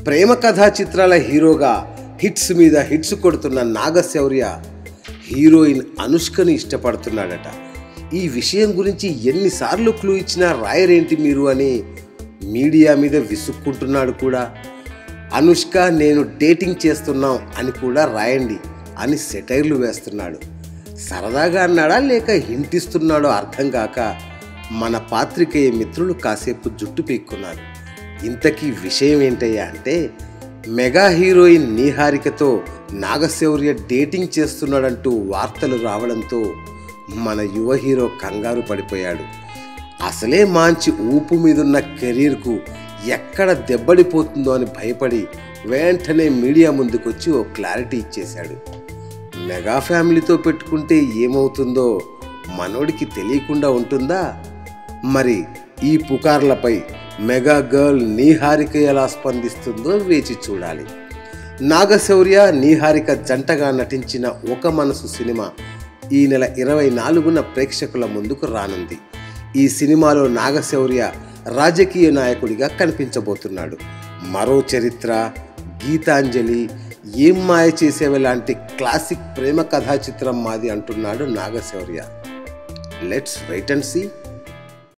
ప్రేమ కథా చిత్రాల హీరోగా హిట్స్ మీద హిట్స్ కొడుతున్న నాగశౌర్య హీరోయిన్ అనుష్కని ఇష్టపడుతున్నాడట. ఈ విషయం గురించి ఎన్నిసార్లు క్లూ ఇచ్చినా రాయరేంటి మీరు అని మీడియా మీద విసుక్కుంటున్నాడు కూడా. అనుష్క నేను డేటింగ్ చేస్తున్నాం అని కూడా రాయండి అని సెటైర్లు వేస్తున్నాడు. సరదాగా అన్నాడా లేక హింటిస్తున్నాడో అర్థం కాక మన పాత్రికేయ మిత్రులు కాసేపు జుట్టు పీక్కున్నారు. ఇంతకీ విషయం ఏంటయ్యా అంటే, మెగా హీరోయిన్ నీహారికతో నాగశౌర్య డేటింగ్ చేస్తున్నాడంటూ వార్తలు రావడంతో మన యువ హీరో కంగారు పడిపోయాడు. అసలే మంచి ఊపు మీదున్న కెరీర్కు ఎక్కడ దెబ్బడిపోతుందో అని భయపడి వెంటనే మీడియా ముందుకొచ్చి ఓ క్లారిటీ ఇచ్చేశాడు. మెగా ఫ్యామిలీతో పెట్టుకుంటే ఏమవుతుందో మనోడికి తెలియకుండా ఉంటుందా? మరి ఈ పుకార్లపై మెగా గర్ల్ నీహారిక ఎలా స్పందిస్తుందో వేచి చూడాలి. నాగశౌర్య నీహారిక జంటగా నటించిన ఒక మనసు సినిమా ఈ నెల 24న ప్రేక్షకుల ముందుకు రానుంది. ఈ సినిమాలో నాగశౌర్య రాజకీయ నాయకుడిగా కనిపించబోతున్నాడు. మరో చరిత్ర, గీతాంజలి, ఏం మాయ చేసేవి లాంటి క్లాసిక్ ప్రేమ కథా చిత్రం మాది అంటున్నాడు Naga Shaurya. Let's wait and see.